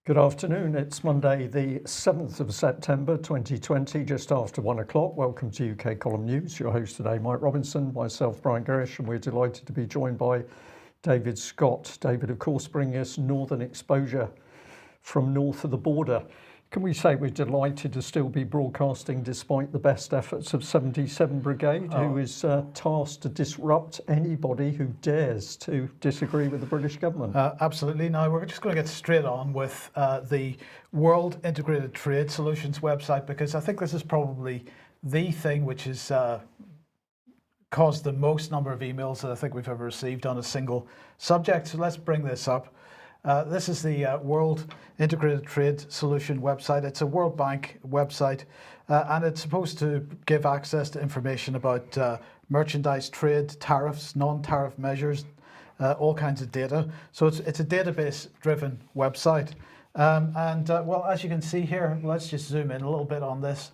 Good afternoon. It's Monday, the 7th of September 2020, just after 1 o'clock. Welcome to UK Column News. Your host today, Mike Robinson, myself, Brian Gerrish, and we're delighted to be joined by David Scott. David, of course, bringing us northern exposure from north of the border. Can we say we're delighted to still be broadcasting despite the best efforts of 77 Brigade, who is tasked to disrupt anybody who dares to disagree with the British government? Absolutely. Now we're just going to get straight on with the World Integrated Trade Solutions website, because I think this is probably the thing which has caused the most number of emails that I think we've ever received on a single subject. So let's bring this up. This is the World Integrated Trade Solution website. It's a World Bank website, and it's supposed to give access to information about merchandise trade, tariffs, non-tariff measures, all kinds of data. So it's a database-driven website. Well, as you can see here, let's just zoom in a little bit on this.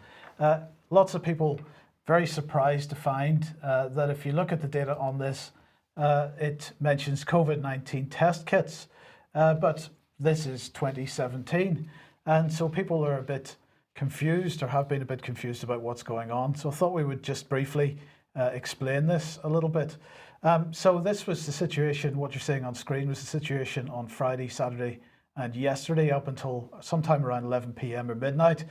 Lots of people very surprised to find that if you look at the data on this, it mentions COVID-19 test kits. But this is 2017, and so people are a bit confused, or have been a bit confused about what's going on. So I thought we would just briefly explain this a little bit. So this was the situation, what you're seeing on screen was the situation on Friday, Saturday and yesterday up until sometime around 11 p.m. or midnight.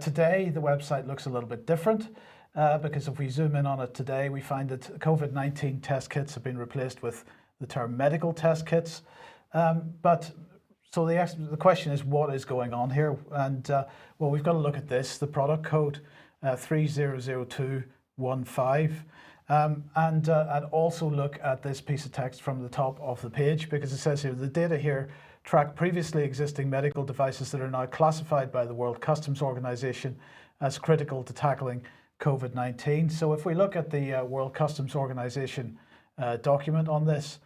Today the website looks a little bit different because if we zoom in on it today, we find that COVID-19 test kits have been replaced with the term medical test kits. So the question is, what is going on here? And well, we've got to look at this, the product code 300215, and also look at this piece of text from the top of the page, because it says here, the data here track previously existing medical devices that are now classified by the World Customs Organization as critical to tackling COVID-19. So if we look at the World Customs Organization document on this,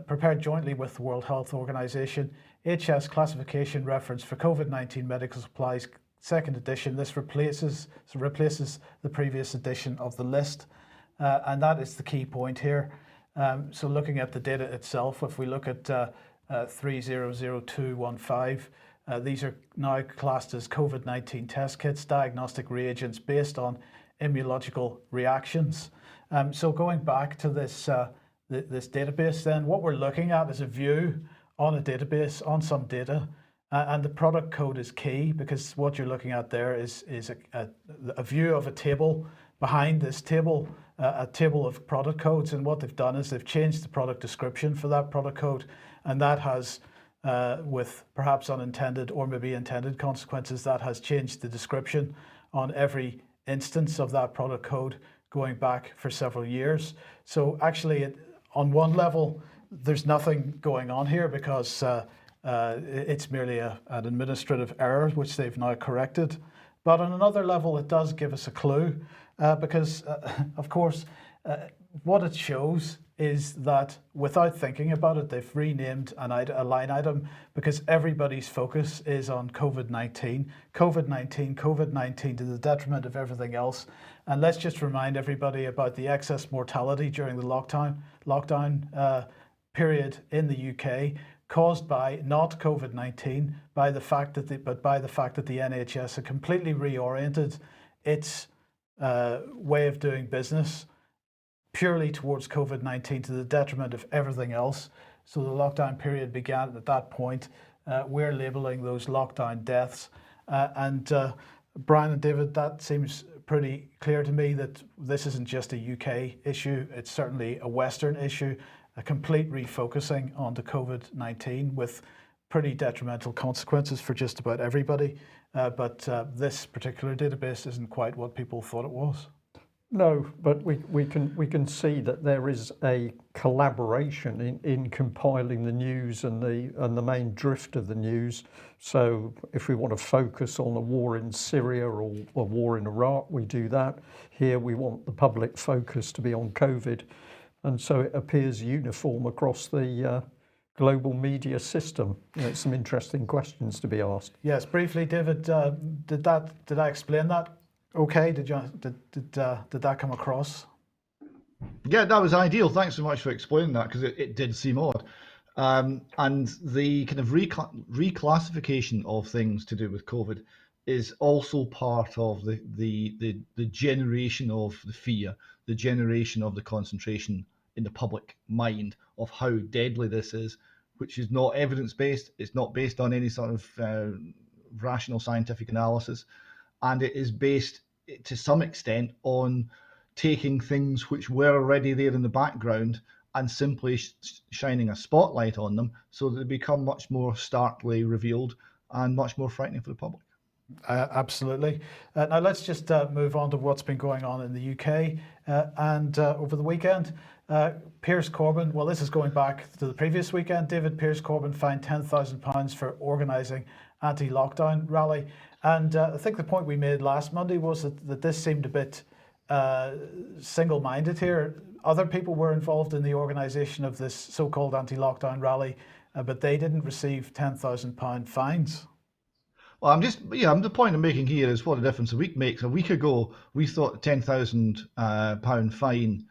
prepared jointly with the World Health Organization, HS classification reference for COVID-19 medical supplies, second edition. This replaces the previous edition of the list, and that is the key point here. So looking at the data itself, if we look at 300215, these are now classed as COVID-19 test kits, diagnostic reagents based on immunological reactions. So going back to this database, then what we're looking at is a view on a database on some data, and the product code is key, because what you're looking at there is a view of a table behind this table, a table of product codes. And what they've done is they've changed the product description for that product code, and that has with perhaps unintended or maybe intended consequences, that has changed the description on every instance of that product code going back for several years. So actually, on one level, there's nothing going on here, because it's merely an administrative error which they've now corrected. But on another level, it does give us a clue, because of course what it shows is that without thinking about it, they've renamed a line item, because everybody's focus is on COVID-19 to the detriment of everything else. And let's just remind everybody about the excess mortality during the lockdown period in the UK, caused by not COVID-19, but by the fact that the NHS had completely reoriented its way of doing business purely towards COVID-19 to the detriment of everything else. So the lockdown period began at that point. We're labelling those lockdown deaths. Brian and David, that seems pretty clear to me that this isn't just a UK issue. It's certainly a Western issue, a complete refocusing onto COVID-19 with pretty detrimental consequences for just about everybody. But this particular database isn't quite what people thought it was. No, but we can see that there is a collaboration in compiling the news and the main drift of the news. So if we want to focus on a war in Syria or a war in Iraq, we do that. Here we want the public focus to be on COVID, and so it appears uniform across the global media system. It's some interesting questions to be asked. Yes, briefly, David, did I explain that okay? Did that come across? Yeah, that was ideal. Thanks so much for explaining that, because it did seem odd. And the kind of reclassification of things to do with COVID is also part of the generation of the fear, the generation of the concentration in the public mind of how deadly this is, which is not evidence-based. It's not based on any sort of rational scientific analysis, and it is based to some extent on taking things which were already there in the background and simply shining a spotlight on them so that they become much more starkly revealed and much more frightening for the public. Absolutely. Now let's just move on to what's been going on in the UK and over the weekend. Piers Corbyn, well, this is going back to the previous weekend. David Piers Corbyn fined £10,000 for organising anti-lockdown rally. And I think the point we made last Monday was that this seemed a bit single-minded here. Other people were involved in the organisation of this so-called anti-lockdown rally, but they didn't receive £10,000 fines. Well, the point I'm making here is what a difference a week makes. A week ago, we thought the £10,000 fine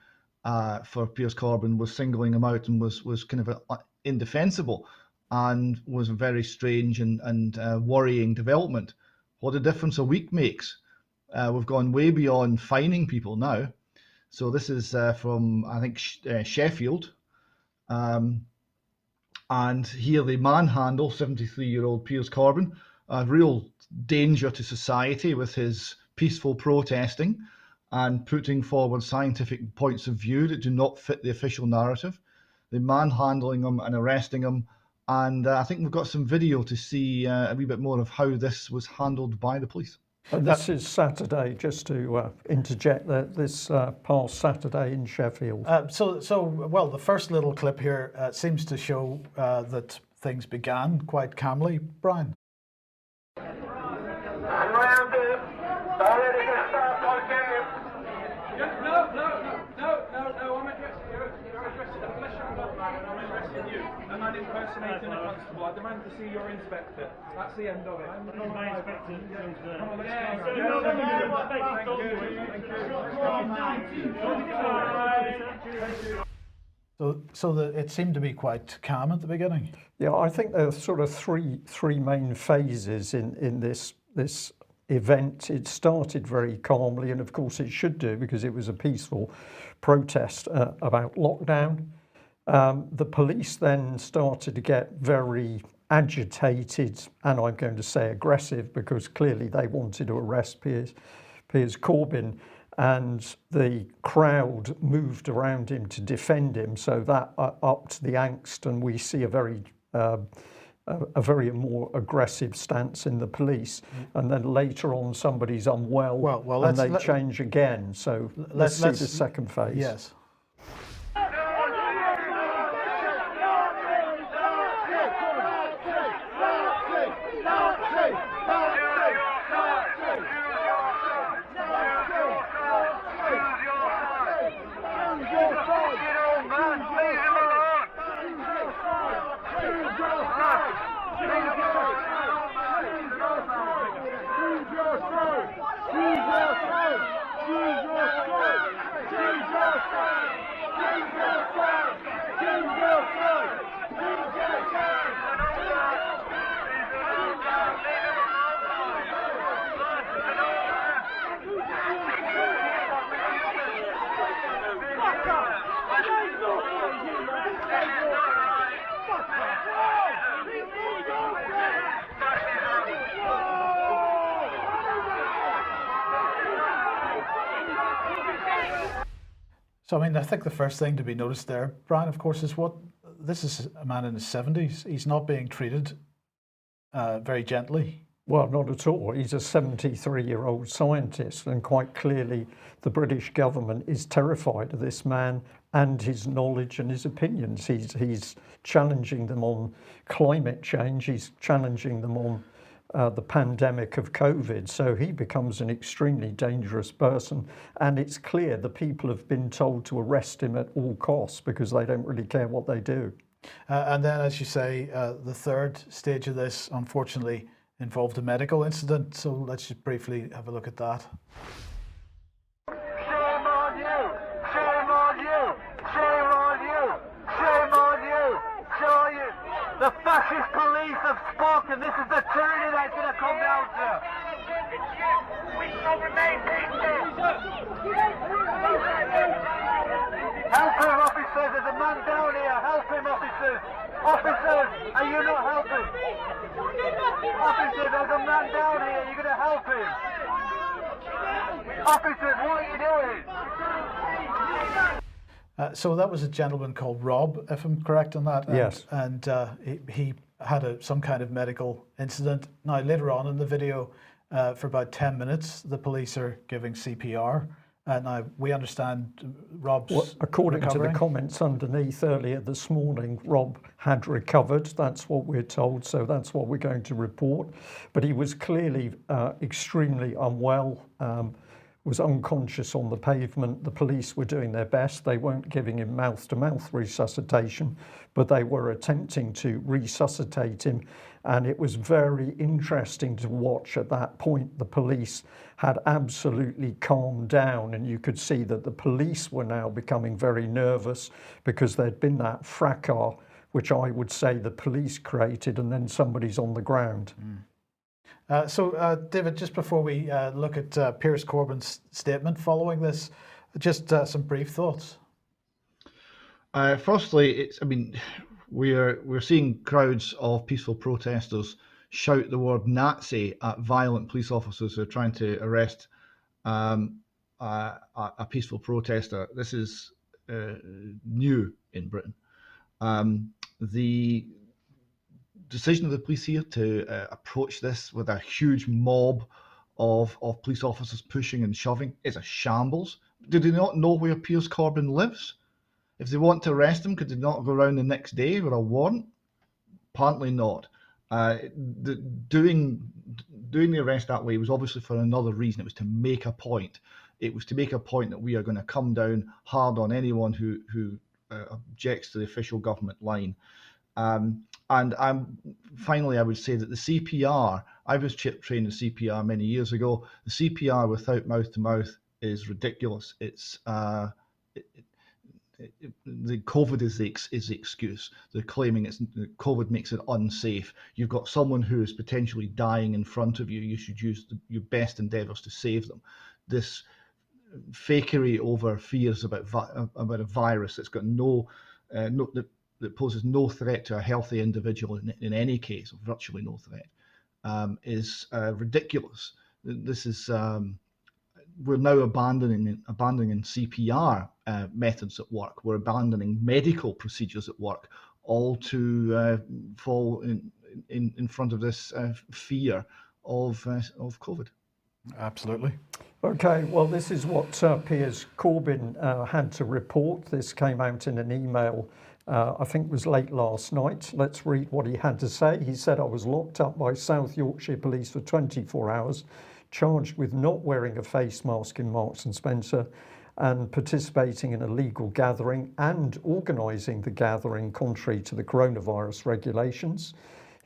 for Piers Corbyn was singling him out and was kind of indefensible and was a very strange and worrying development. What a difference a week makes. We've gone way beyond fining people now. So this is from, I think, Sheffield. And here they manhandle 73-year-old Piers Corbyn, a real danger to society with his peaceful protesting and putting forward scientific points of view that do not fit the official narrative. They're manhandling him and arresting him. And I think we've got some video to see a wee bit more of how this was handled by the police. And this is Saturday, just to interject, this past Saturday in Sheffield. Well, the first little clip here seems to show that things began quite calmly. Brian. Impersonating a constable. I demand to see your inspector. That's the end of it. I'm not my inspector. Come on, let's go. It seemed to be quite calm at the beginning. Yeah, I think there are sort of three main phases in this event. It started very calmly, and of course it should do because it was a peaceful protest about lockdown. The police then started to get very agitated, and I'm going to say aggressive, because clearly they wanted to arrest Piers Corbyn, and the crowd moved around him to defend him, so that upped the angst, and we see a very more aggressive stance in the police. And then later on somebody's unwell, and they change again. So let's see the second phase. Yes. So, I mean, I think the first thing to be noticed there, Brian, of course, is this is a man in his 70s. He's not being treated very gently. Well, not at all. He's a 73-year-old scientist, and quite clearly the British government is terrified of this man and his knowledge and his opinions. He's challenging them on climate change. He's challenging them on the pandemic of COVID. So he becomes an extremely dangerous person. And it's clear the people have been told to arrest him at all costs because they don't really care what they do. And then, as you say, the third stage of this, unfortunately, involved a medical incident. So let's just briefly have a look at that. Shame on you! Shame on you! Shame on you! Shame on you! Shame on you! Officers! Officers! Are you not helping? Officers, there's a man down here. You're going to help him. Officers, what are you doing? So that was a gentleman called Rob, if I'm correct on that. And, Yes. And he had some kind of medical incident. Now, later on in the video, for about 10 minutes, the police are giving CPR. Now, we understand Rob's according recovering. to the comments underneath earlier this morning, Rob had recovered. That's what we're told, so that's what we're going to report. But he was clearly extremely unwell, was unconscious on the pavement. The police were doing their best. They weren't giving him mouth-to-mouth resuscitation, but they were attempting to resuscitate him. And it was very interesting to watch at that point. The police had absolutely calmed down, and you could see that the police were now becoming very nervous because there'd been that fracas, which I would say the police created, and then somebody's on the ground. So, David, just before we look at Piers Corbyn's statement following this, just some brief thoughts. Firstly, we're seeing crowds of peaceful protesters shout the word Nazi at violent police officers who are trying to arrest a peaceful protester. This is new in Britain. The decision of the police here to approach this with a huge mob of police officers pushing and shoving is a shambles. Do they not know where Piers Corbyn lives? If they want to arrest him, could they not go around the next day with a warrant? Apparently not. Doing the arrest that way was obviously for another reason. It was to make a point. It was to make a point that we are going to come down hard on anyone who objects to the official government line. Finally, I would say that the CPR, I was trained in CPR many years ago. The CPR without mouth-to-mouth is ridiculous. It's the COVID is the excuse. They're claiming COVID makes it unsafe. You've got someone who is potentially dying in front of you. You should use your best endeavours to save them. This fakery over fears about a virus that's got that poses no threat to a healthy individual in any case, or virtually no threat, is ridiculous. This is we're now abandoning CPR methods at work. We're abandoning medical procedures at work, all to fall in front of this fear of COVID. Absolutely. Okay, well, this is what Piers Corbyn had to report. This came out in an email, I think it was late last night. Let's read what he had to say. He said, "I was locked up by South Yorkshire Police for 24 hours, charged with not wearing a face mask in Marks and Spencer and participating in a legal gathering and organising the gathering contrary to the coronavirus regulations."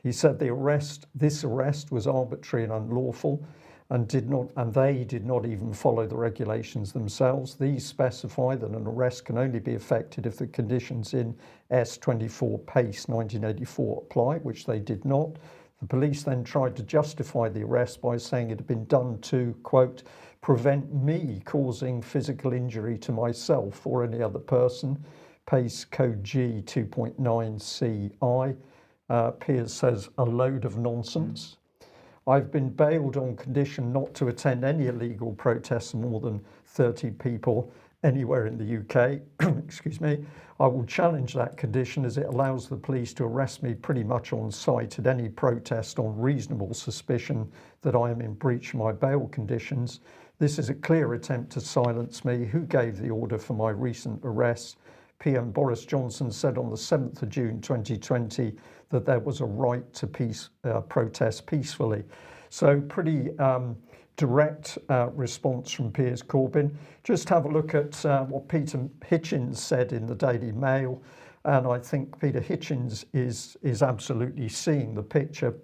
He said this arrest was arbitrary and unlawful, and they did not even follow the regulations themselves. These specify that an arrest can only be effected if the conditions in S24 PACE 1984 apply, which they did not. The police then tried to justify the arrest by saying it had been done to, quote, prevent me causing physical injury to myself or any other person. PACE code G 2.9CI. Piers says, a load of nonsense. I've been bailed on condition not to attend any illegal protests of more than 30 people anywhere in the UK. Excuse me. I will challenge that condition as it allows the police to arrest me pretty much on sight at any protest on reasonable suspicion that I am in breach of my bail conditions. This is a clear attempt to silence me. Who gave the order for my recent arrest? PM Boris Johnson said on the 7th of June 2020 that there was a right to protest peacefully. So pretty direct response from Piers Corbyn. Just have a look at what Peter Hitchens said in the Daily Mail, and I think Peter Hitchens is absolutely seeing the picture.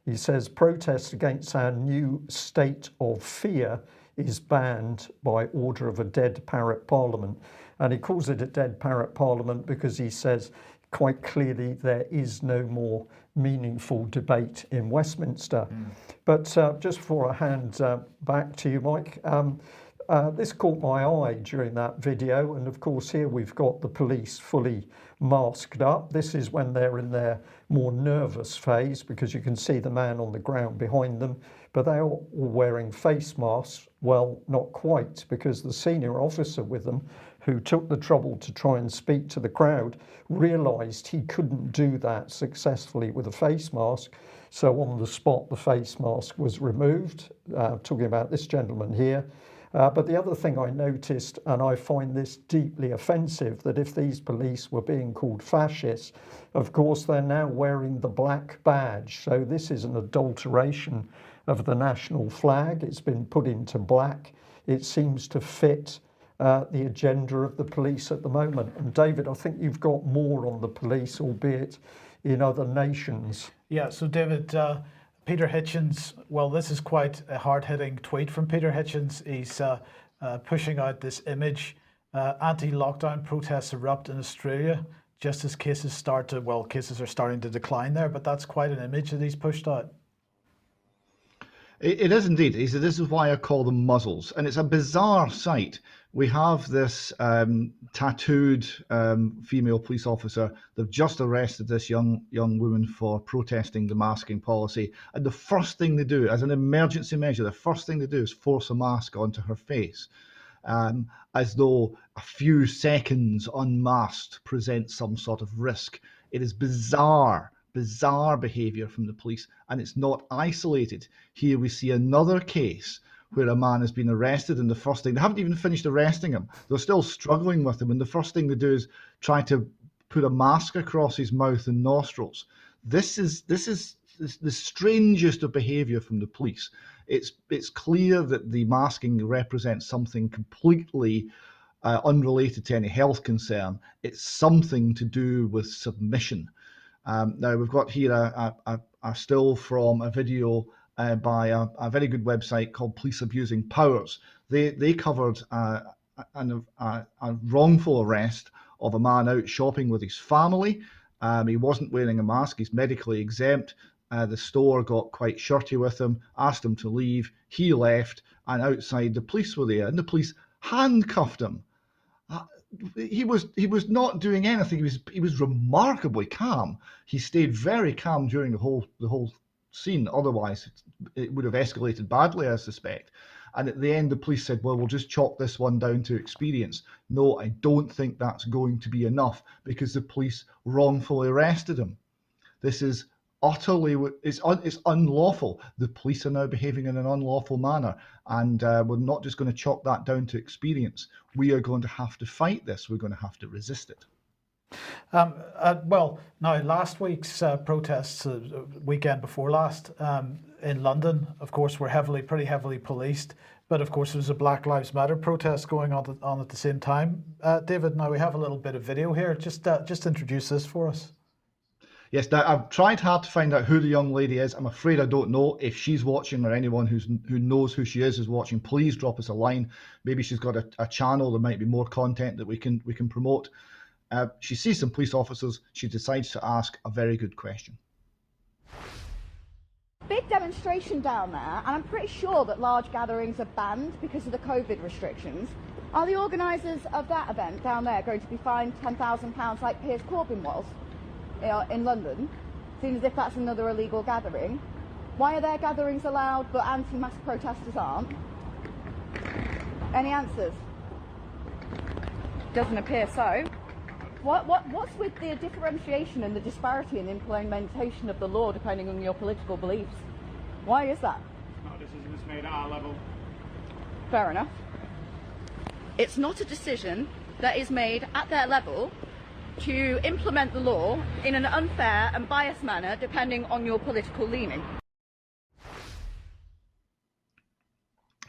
He says protest against our new state of fear is banned by order of a dead parrot parliament. And he calls it a dead parrot parliament because he says quite clearly there is no more meaningful debate in Westminster. But just before I hand back to you, Mike, This caught my eye during that video, and of course here we've got the police fully masked up. This is when they're in their more nervous phase, because you can see the man on the ground behind them, but they're all wearing face masks. Well, not quite, because the senior officer with them, who took the trouble to try and speak to the crowd, realised he couldn't do that successfully with a face mask. So on the spot, the face mask was removed, talking about this gentleman here. But the other thing I noticed, and I find this deeply offensive, that if these police were being called fascists, of course they're now wearing the black badge. So this is an adulteration of the national flag. It's been put into black. It seems to fit the agenda of the police at the moment. And David, I think you've got more on the police, albeit in other nations. Yeah, so David, Peter Hitchens, well, this is quite a hard-hitting tweet from Peter Hitchens. He's pushing out this image. Anti-lockdown protests erupt in Australia just as cases cases are starting to decline there, but that's quite an image that he's pushed out. It is indeed. He said, this is why I call them muzzles. And it's a bizarre sight. We have this tattooed female police officer. They've just arrested this young woman for protesting the masking policy. And the first thing they do, as an emergency measure, the first thing they do is force a mask onto her face, as though a few seconds unmasked presents some sort of risk. It is bizarre behaviour from the police, and it's not isolated. Here we see another case where a man has been arrested, and the first thing, they haven't even finished arresting him, they're still struggling with him, and the first thing they do is try to put a mask across his mouth and nostrils. This is the strangest of behaviour from the police. It's clear that the masking represents something completely unrelated to any health concern. It's something to do with submission. Now we've got here a still from a video by a very good website called Police Abusing Powers. They covered a wrongful arrest of a man out shopping with his family. He wasn't wearing a mask. He's medically exempt. The store got quite shirty with him, asked him to leave. He left, and outside the police were there, and the police handcuffed him. He was not doing anything. He was remarkably calm. He stayed very calm during the whole scene. Otherwise, it would have escalated badly, I suspect. And at the end, the police said, well, we'll just chalk this one down to experience. No, I don't think that's going to be enough, because the police wrongfully arrested him. This is utterly, it's unlawful. The police are now behaving in an unlawful manner, and we're not just going to chalk that down to experience. We are going to have to fight this. We're going to have to resist it. Well, now last week's protests, weekend before last, in London, of course, were pretty heavily policed. But of course, there was a Black Lives Matter protest going on at the same time. David, now we have a little bit of video here. Just introduce this for us. Yes, now I've tried hard to find out who the young lady is. I'm afraid I don't know. If she's watching, or anyone who knows who she is watching, please drop us a line. Maybe she's got a channel. There might be more content that we can promote. She sees some police officers. She decides to ask a very good question. Big demonstration down there, and I'm pretty sure that large gatherings are banned because of the COVID restrictions. Are the organisers of that event down there going to be fined £10,000 like Piers CORBYN was in London, seeing as if that's another illegal gathering? Why are their gatherings allowed but anti-mask protesters aren't? Any answers? Doesn't appear so. What's with the differentiation and the disparity in the implementation of the law depending on your political beliefs? Why is that? It's not a decision that's made at our level. Fair enough. It's not a decision that is made at their level to implement the law in an unfair and biased manner depending on your political leaning.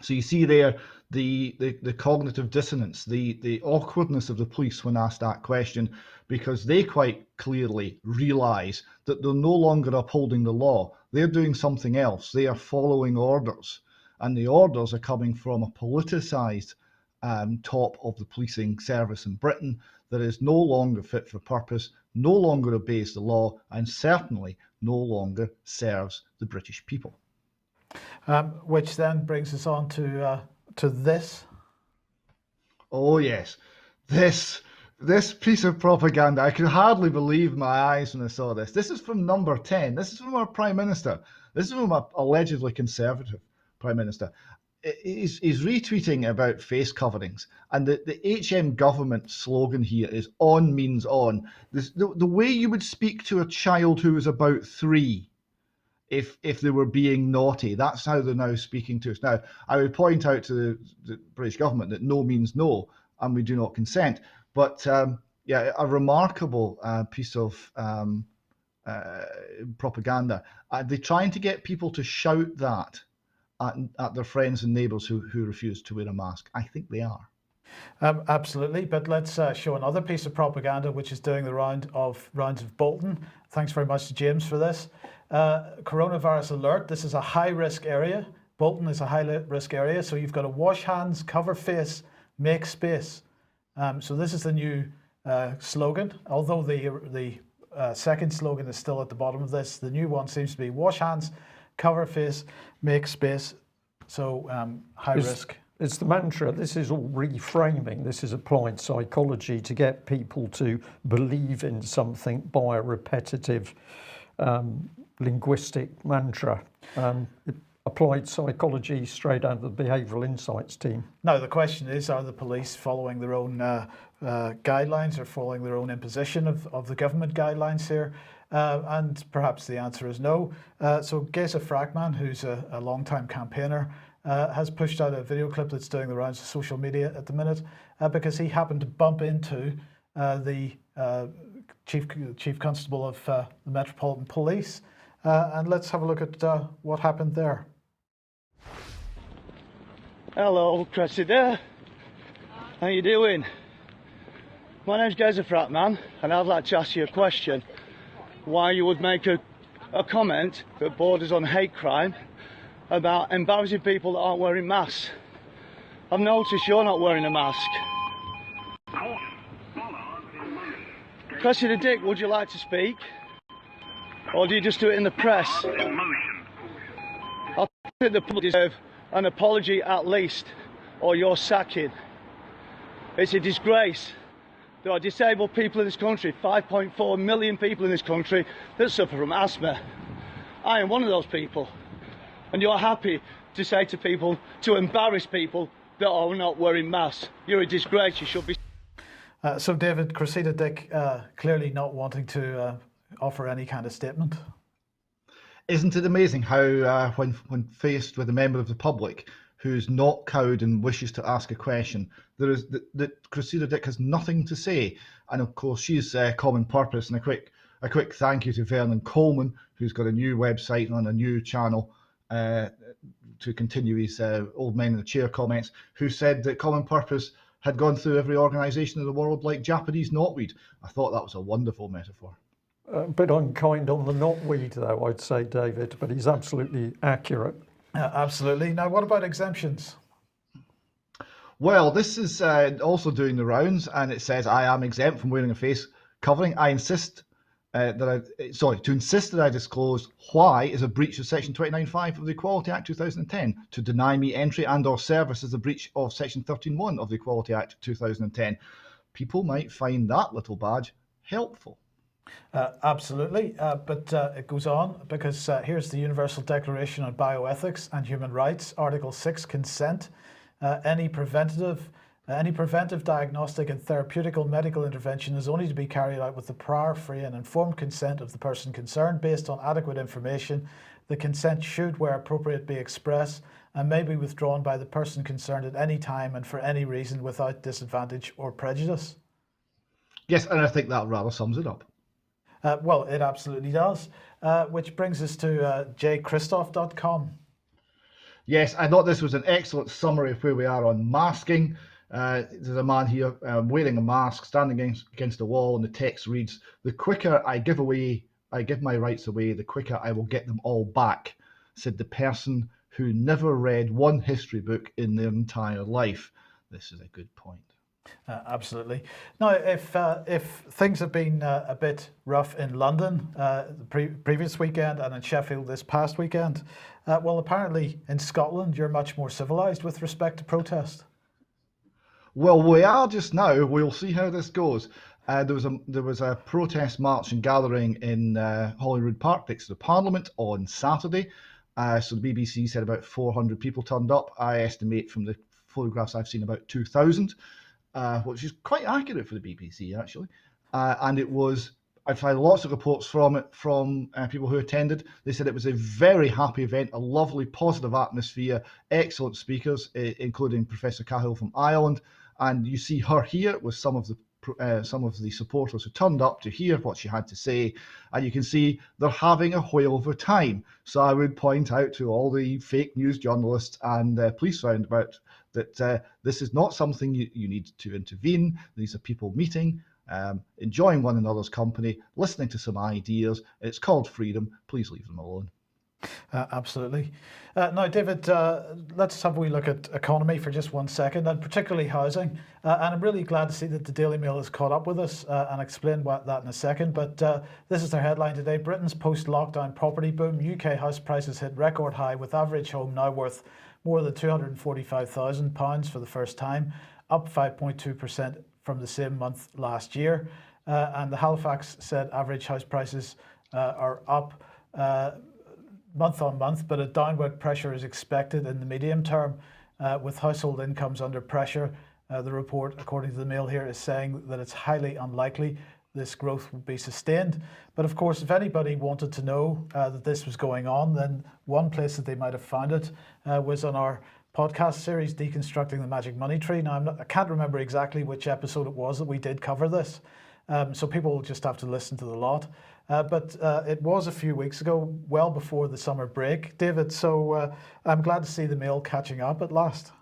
So you see there the cognitive dissonance, the awkwardness of the police when asked that question, because they quite clearly realise that they're no longer upholding the law. They're doing something else. They are following orders, and the orders are coming from a politicised top of the policing service in Britain that is no longer fit for purpose, no longer obeys the law, and certainly no longer serves the British people. Which then brings us on to this. Oh yes, this piece of propaganda. I could hardly believe my eyes when I saw this. This is from Number 10. This is from our Prime Minister. This is from a allegedly Conservative Prime Minister. He's retweeting about face coverings, and the HM government slogan here is "on means on." The way you would speak to a child who is about 3, if they were being naughty, that's how they're now speaking to us. Now, I would point out to the British government that no means no, and we do not consent. But yeah, a remarkable piece of propaganda. They're trying to get people to shout that at their friends and neighbours who refuse to wear a mask. I think they are. Absolutely, but let's show another piece of propaganda which is doing the rounds of Bolton. Thanks very much to James for this. Coronavirus alert. This is a high-risk area. Bolton is a high-risk area, so you've got to wash hands, cover face, make space. So this is the new slogan. Although the second slogan is still at the bottom of this, the new one seems to be wash hands, cover face, make space. So high risk. It's the mantra. This is all reframing. This is applied psychology to get people to believe in something by a repetitive linguistic mantra. Applied psychology straight out of the behavioural insights team. Now the question is, are the police following their own guidelines or following their own imposition of the government guidelines here? And perhaps the answer is no. So Geza Frackman, who's a long-time campaigner, has pushed out a video clip that's doing the rounds of social media at the minute because he happened to bump into the Chief Constable of the Metropolitan Police. And let's have a look at what happened there. Hello, Cressida. How you doing? My name's Geza Frackman, and I'd like to ask you a question. Why you would make a comment that borders on hate crime about embarrassing people that aren't wearing masks? I've noticed you're not wearing a mask. Cressida Dick, would you like to speak? Or do you just do it in the press? I think the public deserve an apology at least, or you're sacking. It's a disgrace. There are disabled people in this country, 5.4 million people in this country that suffer from asthma. I am one of those people. And you're happy to say to people, to embarrass people that are not wearing masks. You're a disgrace, you should be. So David, Cressida Dick clearly not wanting to offer any kind of statement. Isn't it amazing how when faced with a member of the public who's not cowed and wishes to ask a question, there is that Cressida Dick has nothing to say, and of course she's common purpose. And a quick thank you to Vernon Coleman, who's got a new website on a new channel to continue his old men in the chair comments, who said that common purpose had gone through every organisation in the world like Japanese knotweed. I thought that was a wonderful metaphor. A bit unkind on the knotweed, though, I'd say, David, but he's absolutely accurate. Absolutely. Now, what about exemptions? Well, this is also doing the rounds, and it says, I am exempt from wearing a face covering. I insist to insist that I disclose why is a breach of Section 29.5 of the Equality Act 2010. To deny me entry and or service is a breach of Section 13.1 of the Equality Act 2010. People might find that little badge helpful. Absolutely, but it goes on because here's the Universal Declaration on Bioethics and Human Rights, Article 6, consent. Any preventive, diagnostic and therapeutical medical intervention is only to be carried out with the prior, free and informed consent of the person concerned based on adequate information. The consent should, where appropriate, be express and may be withdrawn by the person concerned at any time and for any reason without disadvantage or prejudice. Yes, and I think that rather sums it up. Well, it absolutely does, which brings us to jchristoph.com. Yes, I thought this was an excellent summary of where we are on masking. There's a man here wearing a mask, standing against a wall, and the text reads, "The quicker I give my rights away, the quicker I will get them all back," said the person who never read one history book in their entire life. This is a good point. Absolutely. Now, if things have been a bit rough in London the previous weekend and in Sheffield this past weekend, well, apparently in Scotland you're much more civilised with respect to protest. Well, we are just now. We'll see how this goes. There was a protest march and gathering in Holyrood Park next to the Parliament on Saturday. So the BBC said about 400 people turned up. I estimate from the photographs I've seen about 2,000, which is quite accurate for the BBC actually. And it was. I've had lots of reports from it from people who attended. They said it was a very happy event, a lovely, positive atmosphere, excellent speakers, including Professor Cahill from Ireland. And you see her here with some of the supporters who turned up to hear what she had to say, and you can see they're having a whale of a time. So I would point out to all the fake news journalists and police roundabout that this is not something you need to intervene. These are people meeting, enjoying one another's company, listening to some ideas. It's called freedom. Please leave them alone. Absolutely. Now, David, let's have a wee look at economy for just 1 second, and particularly housing. And I'm really glad to see that the Daily Mail has caught up with us and explain that in a second. But this is their headline today. Britain's post-lockdown property boom. UK house prices hit record high, with average home now worth more than £245,000 for the first time, up 5.2% from the same month last year. And the Halifax said average house prices are up month on month, but a downward pressure is expected in the medium term with household incomes under pressure. The report, according to the Mail here, is saying that it's highly unlikely this growth will be sustained. But of course, if anybody wanted to know that this was going on, then one place that they might have found it was on our podcast series, Deconstructing the Magic Money Tree. Now, I can't remember exactly which episode it was that we did cover this, so people will just have to listen to the lot. But it was a few weeks ago, well before the summer break, David, so I'm glad to see the Mail catching up at last.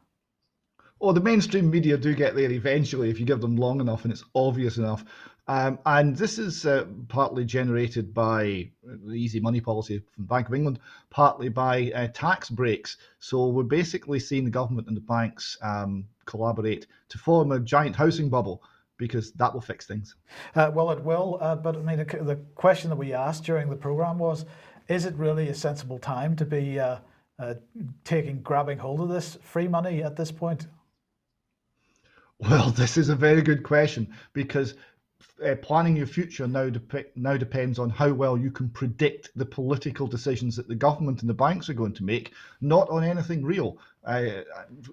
Well, the mainstream media do get there eventually if you give them long enough and it's obvious enough. And this is partly generated by the easy money policy from the Bank of England, partly by tax breaks. So we're basically seeing the government and the banks collaborate to form a giant housing bubble, because that will fix things. Well, it will, but I mean, the question that we asked during the programme was, is it really a sensible time to be grabbing hold of this free money at this point? Well, this is a very good question, because planning your future now depends on how well you can predict the political decisions that the government and the banks are going to make, not on anything real.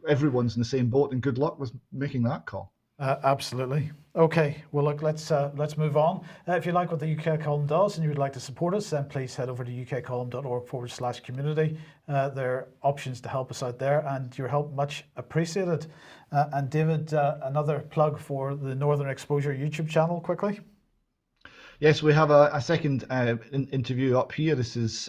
Everyone's in the same boat, and good luck with making that call. Absolutely. Okay, well, look, let's move on. If you like what the UK Column does and you would like to support us, then please head over to ukcolumn.org/community. There are options to help us out there, and your help much appreciated. And David, another plug for the Northern Exposure YouTube channel, quickly. Yes, we have a second interview up here. This is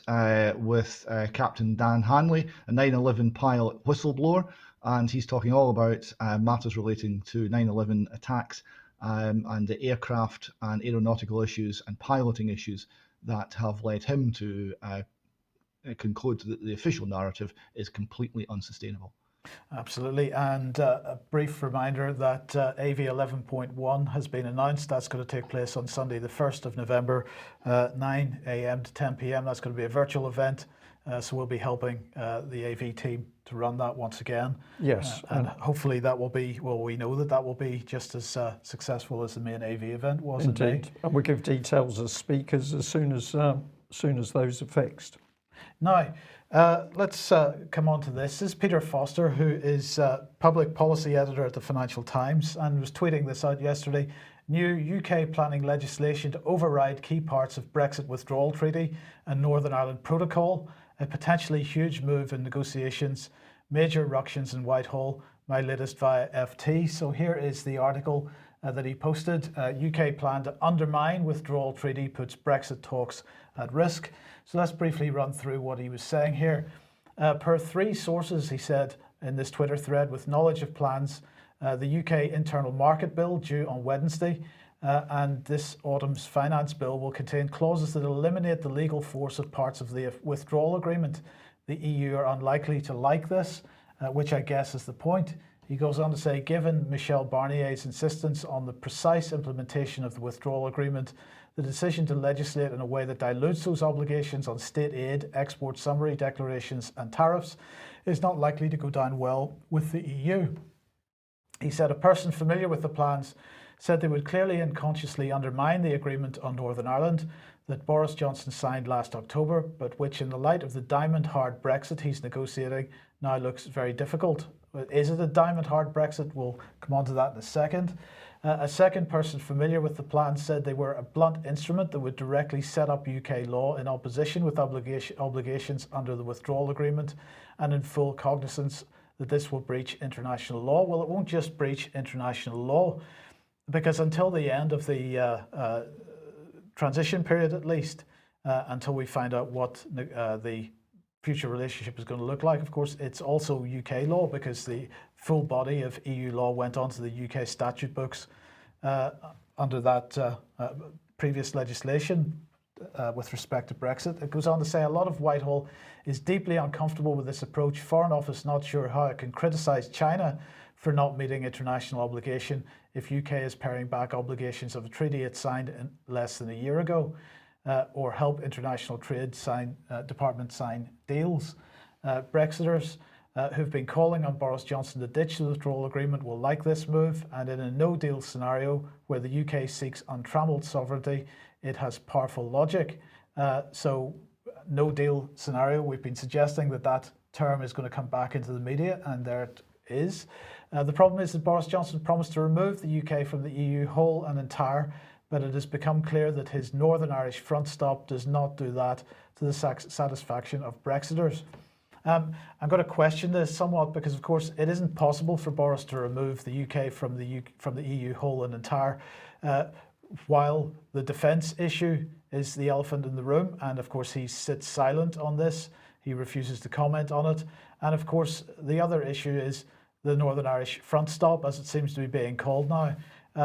with Captain Dan Hanley, a 9/11 pilot whistleblower. And he's talking all about matters relating to 9/11 attacks and the aircraft and aeronautical issues and piloting issues that have led him to conclude that the official narrative is completely unsustainable. Absolutely. And a brief reminder that AV 11.1 has been announced. That's going to take place on Sunday, the 1st of November, 9 a.m. to 10 p.m. That's going to be a virtual event. So we'll be helping the AV team to run that once again. Yes. And hopefully that will be, well, we know that will be just as successful as the main AV event was. Indeed. And we'll give details as speakers as soon as those are fixed. Now, let's come on to this. This is Peter Foster, who is public policy editor at the Financial Times, and was tweeting this out yesterday. New UK planning legislation to override key parts of Brexit withdrawal treaty and Northern Ireland Protocol, a potentially huge move in negotiations, major ructions in Whitehall, my latest via FT. So here is the article that he posted. UK plan to undermine withdrawal treaty puts Brexit talks at risk. So let's briefly run through what he was saying here. Per 3 sources, he said in this Twitter thread, with knowledge of plans, the UK Internal Market Bill due on Wednesday, and this autumn's finance bill will contain clauses that eliminate the legal force of parts of the withdrawal agreement. The EU are unlikely to like this, which I guess is the point. He goes on to say, given Michel Barnier's insistence on the precise implementation of the withdrawal agreement, the decision to legislate in a way that dilutes those obligations on state aid, export summary declarations and tariffs is not likely to go down well with the EU. He said a person familiar with the plans said they would clearly and consciously undermine the agreement on Northern Ireland that Boris Johnson signed last October, but which in the light of the diamond hard Brexit he's negotiating now looks very difficult. Is it a diamond hard Brexit? We'll come on to that in a second. A second person familiar with the plan said they were a blunt instrument that would directly set up UK law in opposition with obligations under the withdrawal agreement and in full cognizance that this will breach international law. Well, it won't just breach international law, because until the end of the transition period, at least, until we find out what the future relationship is going to look like, of course, it's also UK law, because the full body of EU law went onto the UK statute books under that previous legislation with respect to Brexit. It goes on to say a lot of Whitehall is deeply uncomfortable with this approach. Foreign Office not sure how it can criticise China for not meeting international obligation if UK is paring back obligations of a treaty it signed in less than a year ago, or help international trade department sign deals. Brexiters who've been calling on Boris Johnson to ditch the withdrawal agreement will like this move, and in a no-deal scenario where the UK seeks untrammeled sovereignty, it has powerful logic. So no-deal scenario, we've been suggesting that that term is going to come back into the media, and there it is. The problem is that Boris Johnson promised to remove the UK from the EU whole and entire, but it has become clear that his Northern Irish front stop does not do that to the satisfaction of Brexiters. I'm going to question this somewhat, because of course it isn't possible for Boris to remove the UK from the EU whole and entire, while the defence issue is the elephant in the room, and of course he sits silent on this. He refuses to comment on it. And of course the other issue is the Northern Irish front stop, as it seems to be being called now,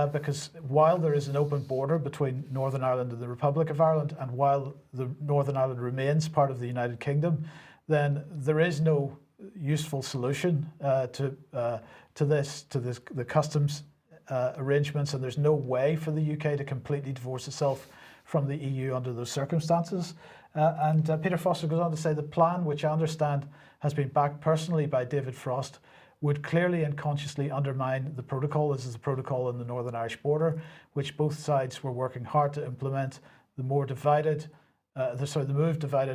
because while there is an open border between Northern Ireland and the Republic of Ireland, and while the Northern Ireland remains part of the United Kingdom, then there is no useful solution to the customs arrangements, and there's no way for the UK to completely divorce itself from the EU under those circumstances. And Peter Foster goes on to say the plan, which I understand has been backed personally by David Frost, would clearly and consciously undermine the protocol. This is the protocol in the Northern Irish border, which both sides were working hard to implement. The move divided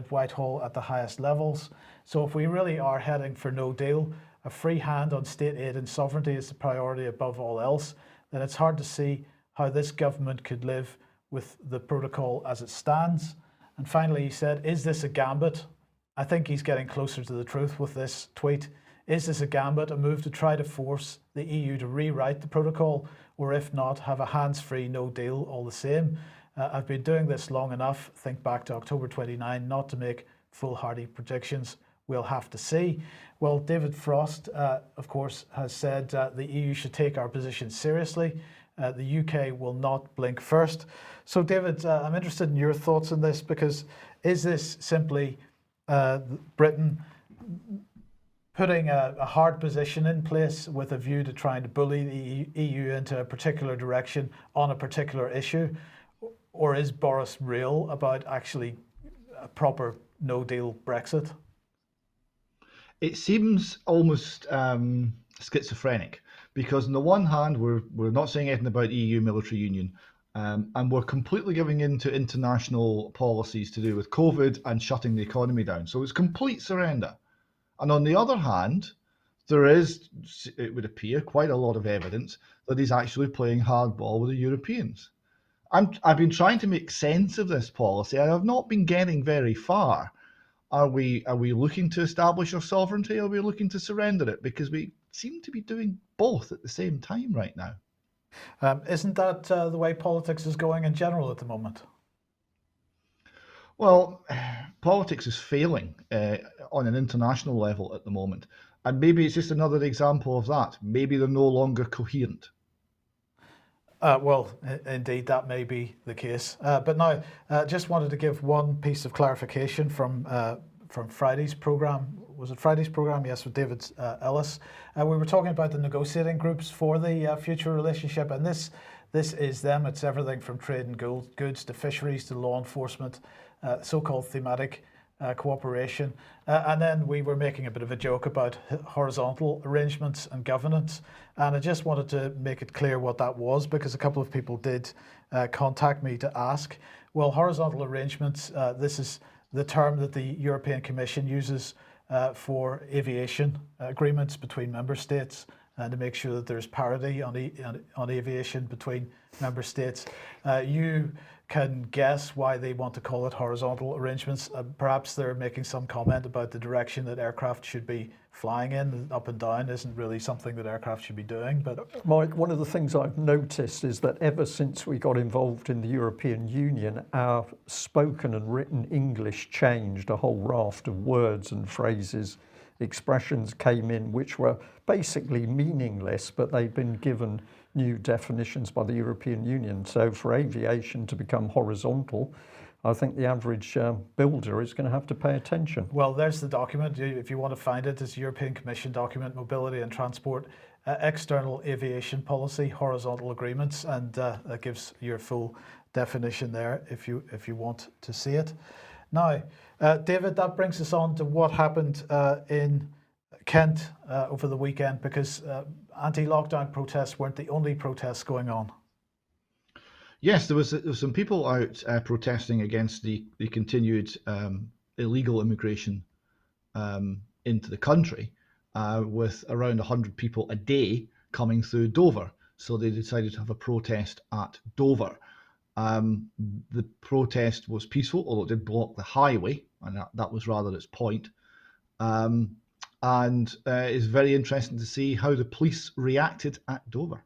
Whitehall at the highest levels. So if we really are heading for no deal, a free hand on state aid and sovereignty is the priority above all else, then it's hard to see how this government could live with the protocol as it stands. And finally, he said, is this a gambit? I think he's getting closer to the truth with this tweet. Is this a gambit, a move to try to force the EU to rewrite the protocol, or if not, have a hands-free no deal all the same? I've been doing this long enough, think back to October 29, not to make foolhardy predictions. We'll have to see. Well, David Frost, of course, has said the EU should take our position seriously. The UK will not blink first. So, David, I'm interested in your thoughts on this, because is this simply Britain putting a hard position in place with a view to trying to bully the EU into a particular direction on a particular issue? Or is Boris real about actually a proper no-deal Brexit? It seems almost schizophrenic, because on the one hand, we're not saying anything about EU military union, and we're completely giving in to international policies to do with COVID and shutting the economy down. So it's complete surrender. And on the other hand, there is, it would appear, quite a lot of evidence that he's actually playing hardball with the Europeans. I've been trying to make sense of this policy. I have not been getting very far. Are we looking to establish our sovereignty, or are we looking to surrender it? Because we seem to be doing both at the same time right now. Isn't that the way politics is going in general at the moment? Well, politics is failing on an international level at the moment. And maybe it's just another example of that. Maybe they're no longer coherent. Well, indeed, that may be the case. But now, just wanted to give one piece of clarification from Friday's programme. Was it Friday's programme? Yes, with David Ellis. We were talking about the negotiating groups for the future relationship, and this is them. It's everything from trade and goods to fisheries to law enforcement, so-called thematic cooperation. And then we were making a bit of a joke about horizontal arrangements and governance. And I just wanted to make it clear what that was, because a couple of people did contact me to ask. Well, horizontal arrangements, this is the term that the European Commission uses for aviation agreements between member states, and to make sure that there's parity on aviation between member states. You can guess why they want to call it horizontal arrangements. Perhaps they're making some comment about the direction that aircraft should be flying in. Up and down isn't really something that aircraft should be doing. But Mike, one of the things I've noticed is that ever since we got involved in the European Union, our spoken and written English changed. A whole raft of words and phrases, expressions came in which were basically meaningless, but they've been given new definitions by the European Union. So for aviation to become horizontal, I think the average builder is going to have to pay attention. Well, there's the document. If you want to find it, it's European Commission document, Mobility and Transport, External Aviation Policy, Horizontal Agreements, and that gives your full definition there if you want to see it. Now, David, that brings us on to what happened in Kent over the weekend, because anti-lockdown protests weren't the only protests going on. Yes, there was some people out protesting against the continued illegal immigration into the country, with around 100 people a day coming through Dover. So they decided to have a protest at Dover. The protest was peaceful, although it did block the highway, and that was rather its point. And it's very interesting to see how the police reacted at Dover.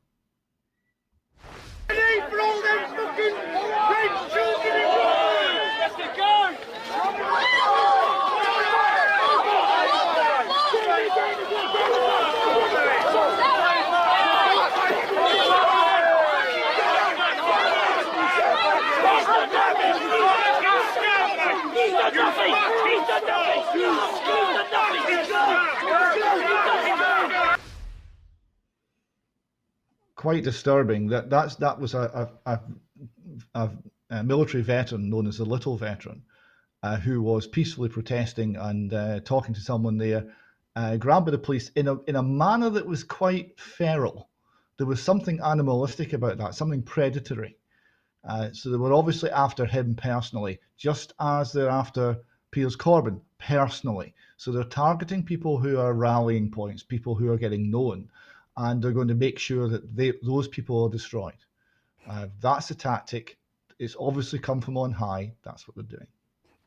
Quite disturbing. That was a military veteran known as the Little Veteran, who was peacefully protesting and talking to someone there, grabbed by the police in a manner that was quite feral. There was something animalistic about that, something predatory. So they were obviously after him personally, just as they're after Piers Corbyn personally. So they're targeting people who are rallying points, people who are getting known, and they're going to make sure that those people are destroyed. That's the tactic. It's obviously come from on high. That's what they're doing.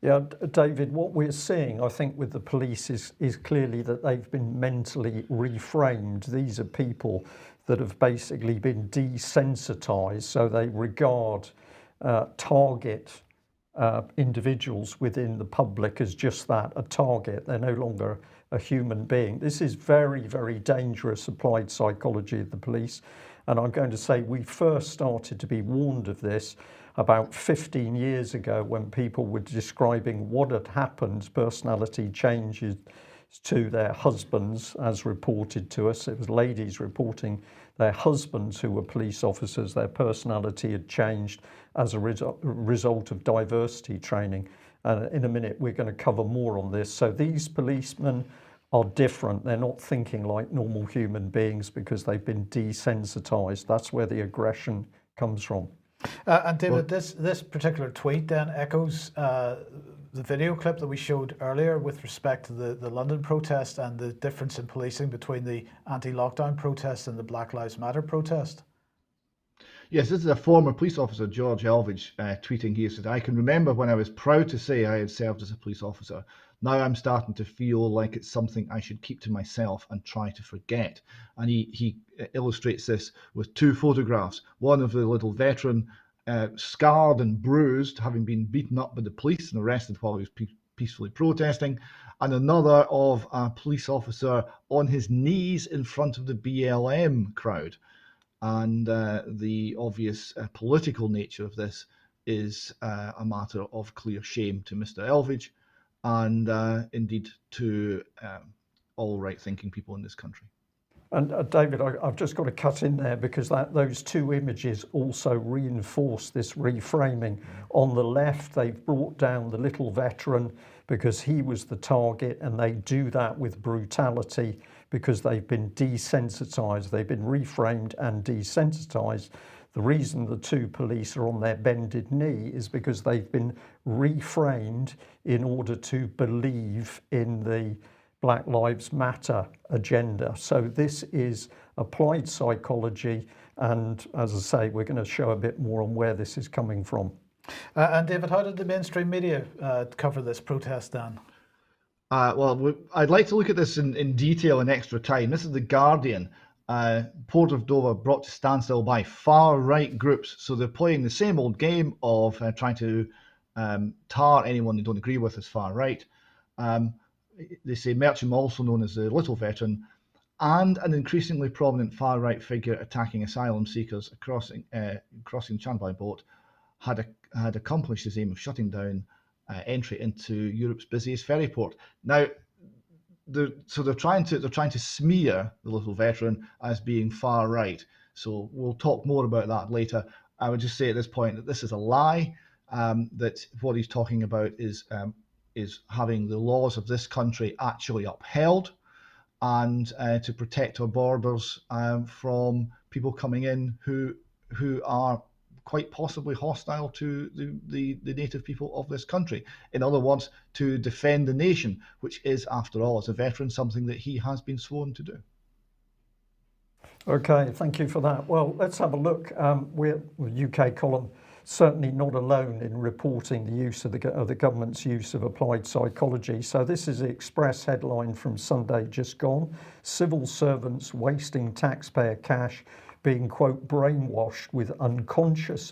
Yeah, David, what we're seeing, I think, with the police is clearly that they've been mentally reframed. These are people that have basically been desensitized, so they regard target individuals within the public as just that, a target. They're no longer a human being. This is very, very dangerous applied psychology of the police. And I'm going to say we first started to be warned of this about 15 years ago, when people were describing what had happened, personality changes to their husbands, as reported to us. It was ladies reporting their husbands who were police officers. Their personality had changed as a result of diversity training. In a minute, we're going to cover more on this. So these policemen are different. They're not thinking like normal human beings because they've been desensitized. That's where the aggression comes from. And David, this particular tweet then echoes the video clip that we showed earlier with respect to the London protest and the difference in policing between the anti-lockdown protest and the Black Lives Matter protest. Yes, this is a former police officer, George Elvidge, tweeting here. Said, "I can remember when I was proud to say I had served as a police officer. Now I'm starting to feel like it's something I should keep to myself and try to forget." And he illustrates this with two photographs. One of the little veteran, scarred and bruised, having been beaten up by the police and arrested while he was peacefully protesting, and another of a police officer on his knees in front of the BLM crowd. And the obvious political nature of this is a matter of clear shame to Mr. Elvidge and indeed to all right-thinking people in this country. And David, I've just got to cut in there because those two images also reinforce this reframing. On the left, they've brought down the little veteran, because he was the target, and they do that with brutality because they've been desensitized, they've been reframed and desensitized. The reason the two police are on their bended knee is because they've been reframed in order to believe in the Black Lives Matter agenda. So this is applied psychology, and as I say, we're going to show a bit more on where this is coming from. And David, how did the mainstream media cover this protest, Dan? Well, I'd like to look at this in detail in extra time. This is The Guardian. Port of Dover brought to standstill by far-right groups. So they're playing the same old game of trying to tar anyone they don't agree with as far-right. They say Mercham, also known as the Little Veteran, and an increasingly prominent far-right figure attacking asylum seekers crossing Channel by boat, had accomplished his aim of shutting down entry into Europe's busiest ferry port. Now, they're trying to smear the Little Veteran as being far right. So we'll talk more about that later. I would just say at this point that this is a lie. That what he's talking about is having the laws of this country actually upheld, and to protect our borders from people coming in who are quite possibly hostile to the native people of this country. In other words, to defend the nation, which is, after all, as a veteran, something that he has been sworn to do. Okay, thank you for that. Well, let's have a look. We're UK column, certainly not alone in reporting the use of the government's use of applied psychology. So this is the Express headline from Sunday just gone. Civil servants wasting taxpayer cash, being, quote, brainwashed with unconscious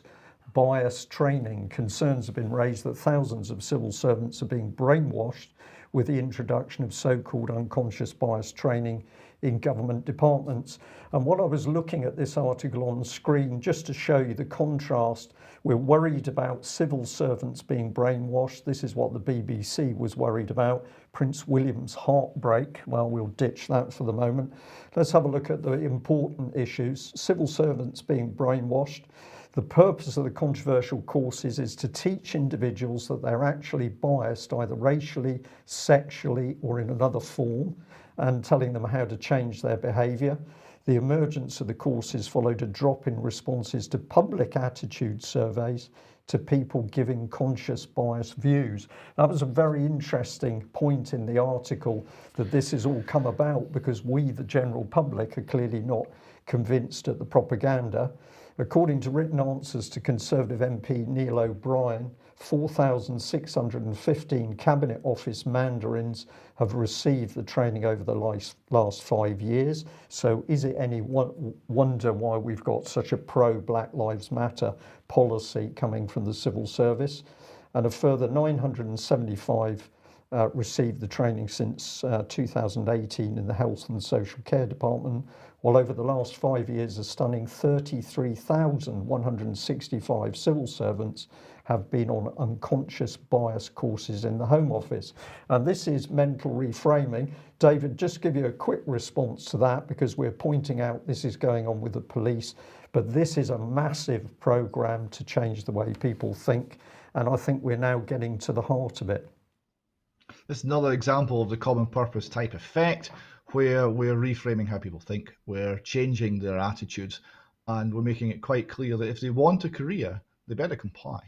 bias training. Concerns have been raised that thousands of civil servants are being brainwashed with the introduction of so-called unconscious bias training in government departments. And what I was looking at this article on the screen just to show you the contrast. We're worried about civil servants being brainwashed. This is what the BBC was worried about. Prince William's heartbreak. Well, we'll ditch that for the moment. Let's have a look at the important issues. Civil servants being brainwashed. The purpose of the controversial courses is to teach individuals that they're actually biased either racially, sexually, or in another form, and telling them how to change their behaviour. The emergence of the courses followed a drop in responses to public attitude surveys to people giving conscious bias views. That was a very interesting point in the article, that this has all come about because we, the general public, are clearly not convinced at the propaganda. According to written answers to Conservative MP Neil O'Brien, 4,615 Cabinet Office mandarins have received the training over the last 5 years. So is it any wonder why we've got such a pro-Black Lives Matter policy coming from the civil service? And a further 975 received the training since 2018 in the Health and Social Care Department, while over the last 5 years a stunning 33,165 civil servants have been on unconscious bias courses in the Home Office. And this is mental reframing. David, just give you a quick response to that, because we're pointing out this is going on with the police, but this is a massive programme to change the way people think, and I think we're now getting to the heart of it. This is another example of the common purpose type effect, where we're reframing how people think, we're changing their attitudes, and we're making it quite clear that if they want a career, they better comply.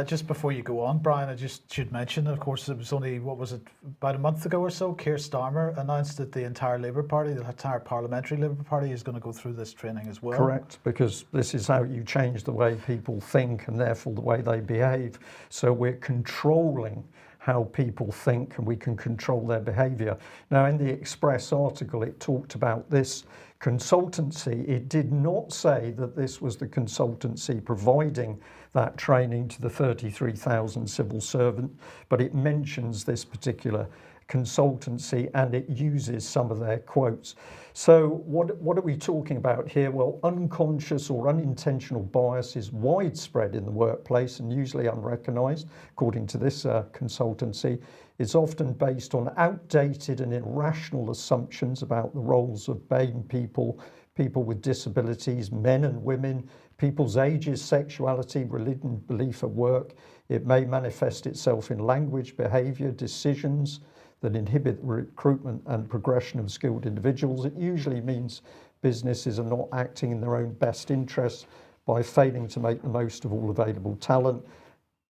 Just before you go on, Brian, I just should mention, of course, it was only, what was it, about a month ago or so, Keir Starmer announced that the entire Labour Party, the entire parliamentary Labour Party, is going to go through this training as well. Correct, because this is how you change the way people think and therefore the way they behave. So we're controlling how people think, and we can control their behaviour. Now, in the Express article, it talked about this consultancy. It did not say that this was the consultancy providing that training to the 33,000 civil servants, but it mentions this particular consultancy and it uses some of their quotes. So what are we talking about here? Well, unconscious or unintentional bias is widespread in the workplace and usually unrecognised. According to this consultancy, it's often based on outdated and irrational assumptions about the roles of BAME people, people with disabilities, men and women, people's ages, sexuality, religion, belief at work. It may manifest itself in language, behaviour, decisions that inhibit recruitment and progression of skilled individuals. It usually means businesses are not acting in their own best interests by failing to make the most of all available talent.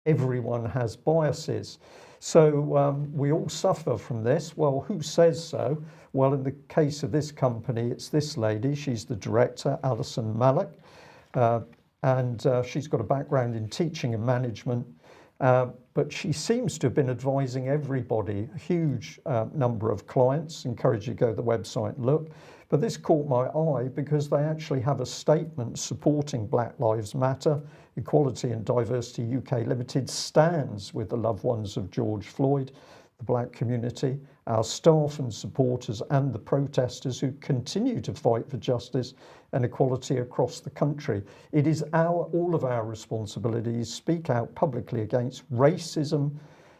Everyone has biases. So we all suffer from this. Well, who says so? Well, in the case of this company, it's this lady. She's the director, Alison Malik, and she's got a background in teaching and management, but she seems to have been advising everybody, a huge number of clients. Encourage you to go to the website and look. But this caught my eye because they actually have a statement supporting Black Lives Matter. Equality and Diversity UK Limited stands with the loved ones of George Floyd, the black community, our staff and supporters, and the protesters who continue to fight for justice and equality across the country. It is all of our responsibility to speak out publicly against racism,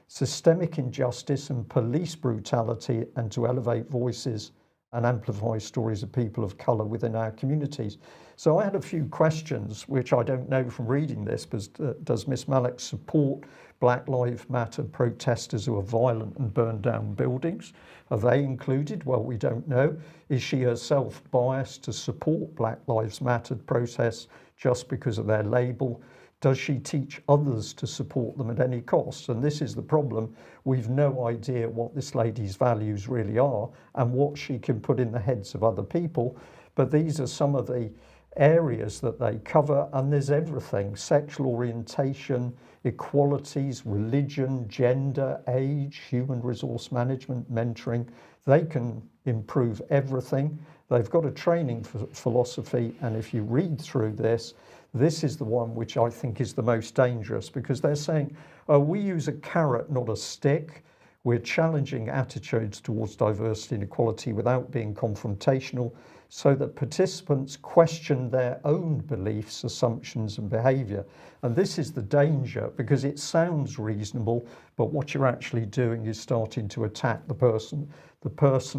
systemic injustice and police brutality, and to elevate voices and amplify stories of people of colour within our communities. So I had a few questions, which I don't know from reading this, but does Miss Malik support Black Lives Matter protesters who are violent and burn down buildings? Are they included? Well, we don't know. Is she herself biased to support Black Lives Matter protests just because of their label? Does she teach others to support them at any cost? And this is the problem. We've no idea what this lady's values really are and what she can put in the heads of other people. But these are some of the areas that they cover, and there's everything: sexual orientation, equalities, religion, gender, age, human resource management, mentoring. They can improve everything. They've got a training philosophy, and if you read through this, this is the one which I think is the most dangerous, because they're saying, oh, we use a carrot, not a stick. We're challenging attitudes towards diversity and equality without being confrontational, so that participants question their own beliefs, assumptions and behaviour. And this is the danger, because it sounds reasonable, but what you're actually doing is starting to attack the person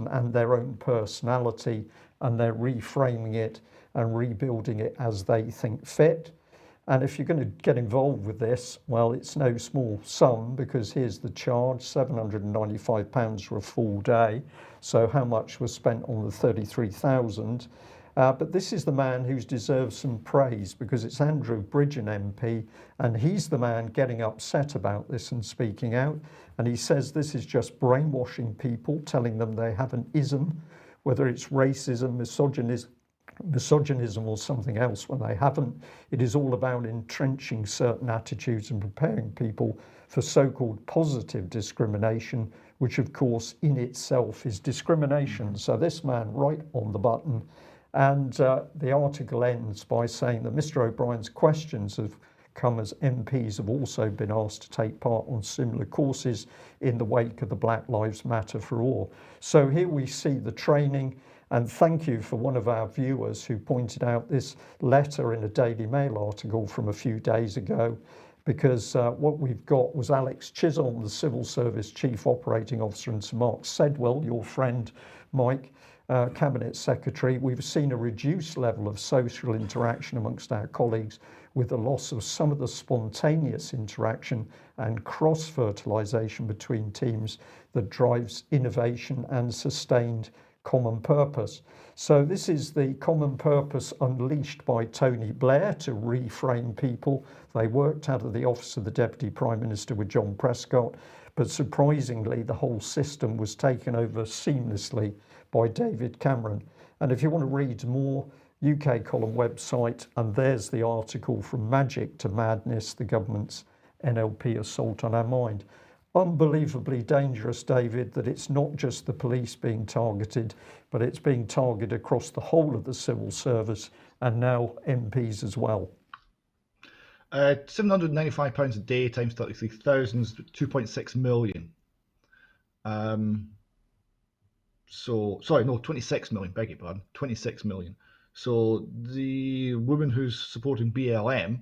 and their own personality, and they're reframing it and rebuilding it as they think fit. And if you're going to get involved with this, well, it's no small sum, because here's the charge: £795 for a full day. So how much was spent on the 33,000? But this is the man who's deserved some praise, because it's Andrew BRIDGEN MP, and he's the man getting upset about this and speaking out. And he says this is just brainwashing people, telling them they have an ism, whether it's racism, misogynism or something else, when they haven't. It is all about entrenching certain attitudes and preparing people for so-called positive discrimination, which of course in itself is discrimination. So this man right on the button. And the article ends by saying that Mr. O'Brien's questions have come as MPs have also been asked to take part on similar courses in the wake of the Black Lives Matter for All. So here we see the training. And thank you for one of our viewers who pointed out this letter in a Daily Mail article from a few days ago, because what we've got was Alex Chisholm, the Civil Service Chief Operating Officer, and Sir Mark Sedwell, your friend Mike, Cabinet Secretary. We've seen a reduced level of social interaction amongst our colleagues, with the loss of some of the spontaneous interaction and cross-fertilisation between teams that drives innovation and sustained common purpose. So this is the common purpose unleashed by Tony Blair to reframe people. They worked out of the office of the Deputy Prime Minister with John Prescott, but surprisingly the whole system was taken over seamlessly by David Cameron. And if you want to read more, UK Column website, and there's the article From Magic to Madness, the government's NLP assault on our mind. Unbelievably dangerous, David, that it's not just the police being targeted, but it's being targeted across the whole of the civil service, and now MPs as well. £795 a day times 33,000 is 2.6 million. So, sorry, no, 26 million, beg your pardon, 26 million. So the woman who's supporting BLM,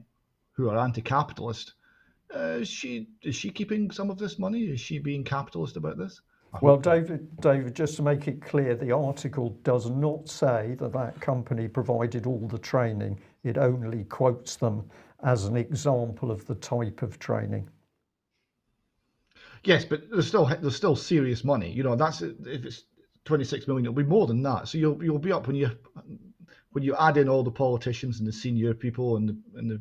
who are anti-capitalist, is she keeping some of this money? Is she being capitalist about this? Well, David, just to make it clear, the article does not say that that company provided all the training. it only quotes them as an example of the type of training. Yes, but there's still serious money. You know, that's if it's 26 million, it'll be more than that. So you'll be up when you add in all the politicians and the senior people and the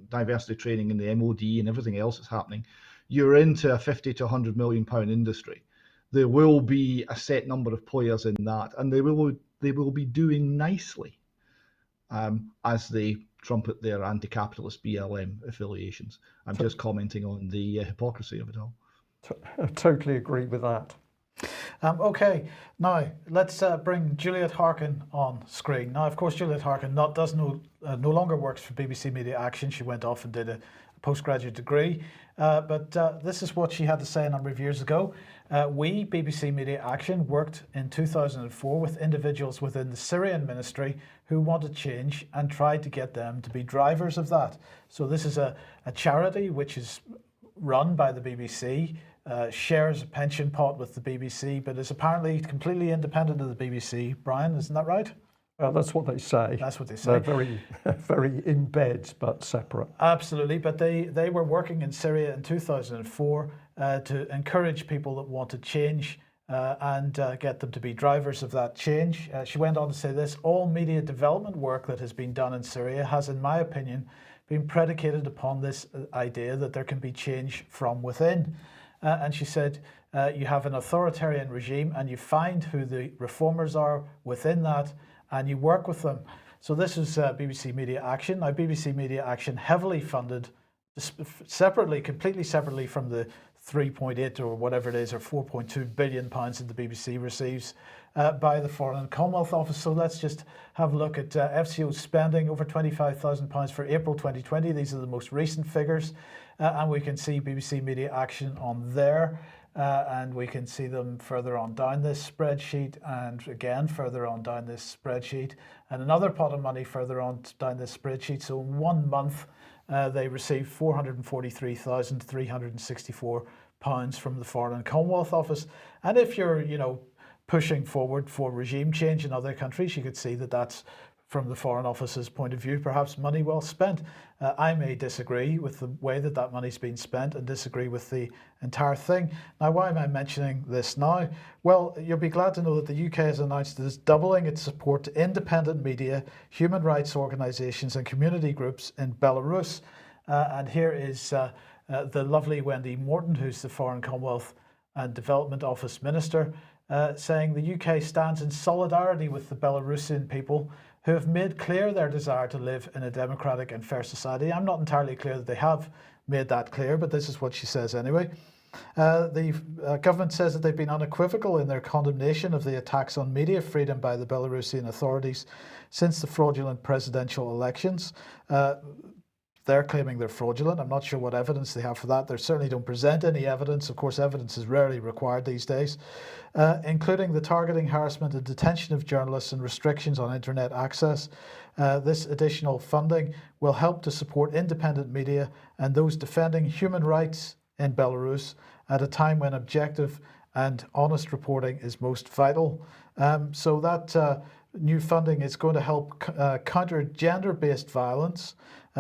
diversity training and the MOD and everything else that's happening. You're into a 50 to 100 million pound industry. There will be a set number of players in that, and they will be doing nicely as they trumpet their anti-capitalist BLM affiliations. I'm just commenting on the hypocrisy of it all. I totally agree with that. Okay, now let's bring Juliette Harkin on screen. Now, of course, Juliette Harkin no longer works for BBC Media Action. She went off and did a postgraduate degree, but this is what she had to say a number of years ago. We, BBC Media Action, worked in 2004 with individuals within the Syrian ministry who wanted change and tried to get them to be drivers of that. So this is a charity which is run by the BBC, shares a pension pot with the BBC, but is apparently completely independent of the BBC. Brian, isn't that right? That's what they say. That's what they say. They're very in bed, but separate. Absolutely, but they were working in Syria in 2004 to encourage people that wanted change and get them to be drivers of that change. She went on to say this: all media development work that has been done in Syria has, in my opinion, been predicated upon this idea that there can be change from within. And she said, you have an authoritarian regime and you find who the reformers are within that and you work with them. So this is BBC Media Action. Now, BBC Media Action heavily funded, completely separately from the 3.8 or whatever it is, or 4.2 billion pounds that the BBC receives by the Foreign and Commonwealth Office. So let's just have a look at FCO's spending, over £25,000 for April 2020. These are the most recent figures. And we can see BBC Media Action on there. And we can see them further on down this spreadsheet, and again further on down this spreadsheet, and another pot of money further on down this spreadsheet. So in 1 month, they received £443,364 from the Foreign and Commonwealth Office. And if you're, pushing forward for regime change in other countries, you could see that that's, from the Foreign Office's point of view, perhaps money well spent. I may disagree with the way that that money's been spent and disagree with the entire thing. Now, why am I mentioning this now? Well, you'll be glad to know that the UK has announced it is doubling its support to independent media, human rights organisations and community groups in Belarus. And here is the lovely Wendy Morton, who's the Foreign, Commonwealth and Development Office Minister, saying the UK stands in solidarity with the Belarusian people who have made clear their desire to live in a democratic and fair society. I'm not entirely clear that they have made that clear, but this is what she says anyway. The government says that they've been unequivocal in their condemnation of the attacks on media freedom by the Belarusian authorities since the fraudulent presidential elections. They're claiming they're fraudulent. I'm not sure what evidence they have for that. They certainly don't present any evidence. Of course, evidence is rarely required these days, including the targeting, harassment and detention of journalists and restrictions on internet access. This additional funding will help to support independent media and those defending human rights in Belarus at a time when objective and honest reporting is most vital. So that new funding is going to help counter gender-based violence,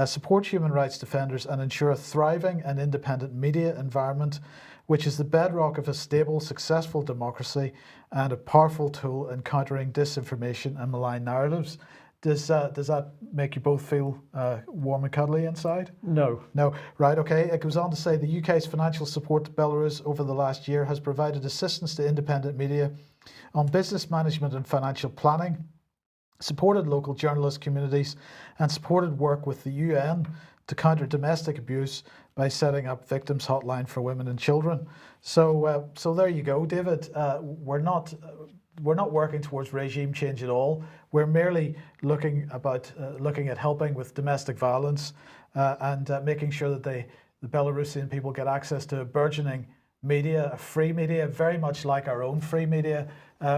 support human rights defenders and ensure a thriving and independent media environment, which is the bedrock of a stable, successful democracy and a powerful tool in countering disinformation and malign narratives. Does that make you both feel warm and cuddly inside? No. No. Right, okay. It goes on to say the UK's financial support to Belarus over the last year has provided assistance to independent media on business management and financial planning, supported local journalist communities and supported work with the UN to counter domestic abuse by setting up victims hotline for women and children. So there you go, David. We're not working towards regime change at all. We're merely looking at helping with domestic violence and making sure that the Belarusian people get access to a burgeoning media, a free media, very much like our own free media,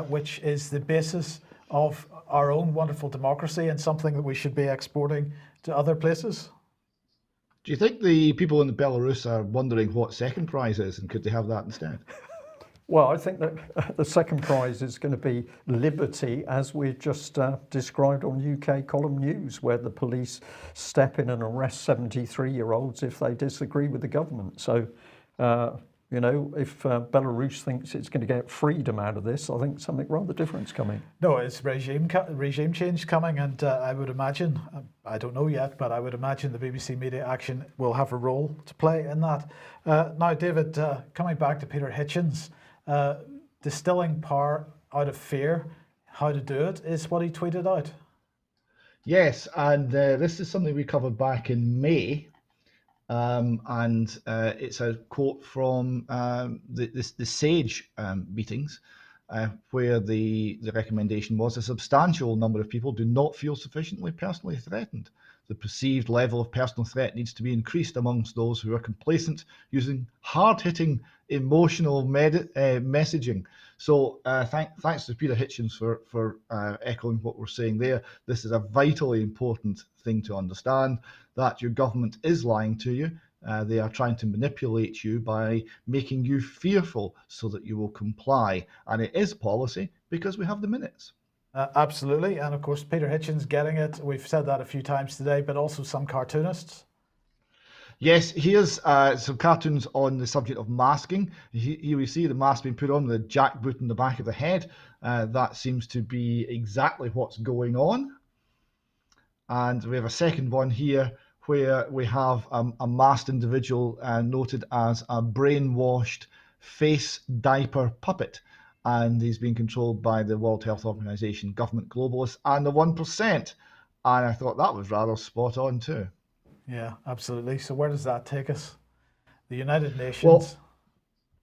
which is the basis of our own wonderful democracy and something that we should be exporting to other places. Do you think the people in Belarus are wondering what second prize is and could they have that instead? Well, I think that the second prize is going to be liberty, as we just described on UK Column News, where the police step in and arrest 73-year-olds if they disagree with the government. So, you know, if Belarus thinks it's going to get freedom out of this, I think something rather different's coming. No, it's regime change coming, and I would imagine, I don't know yet, but I would imagine the BBC Media Action will have a role to play in that. Now, David, coming back to Peter Hitchens, distilling power out of fear, how to do it, is what he tweeted out. Yes, and this is something we covered back in May. And it's a quote from the SAGE meetings, where the recommendation was a substantial number of people do not feel sufficiently personally threatened. The perceived level of personal threat needs to be increased amongst those who are complacent, using hard-hitting emotional messaging. So thanks to Peter Hitchens for echoing what we're saying there. This is a vitally important thing to understand, that your government is lying to you. They are trying to manipulate you by making you fearful so that you will comply. And it is policy because we have the minutes. Absolutely. And of course, Peter Hitchens getting it. We've said that a few times today, but also some cartoonists. Yes, here's some cartoons on the subject of masking. Here we see the mask being put on with a jackboot in the back of the head. That seems to be exactly what's going on. And we have a second one here where we have a masked individual noted as a brainwashed face diaper puppet. And he's being controlled by the World Health Organization, government globalists, and the 1%. And I thought that was rather spot on too. Yeah, absolutely. So where does that take us? The United Nations. Well,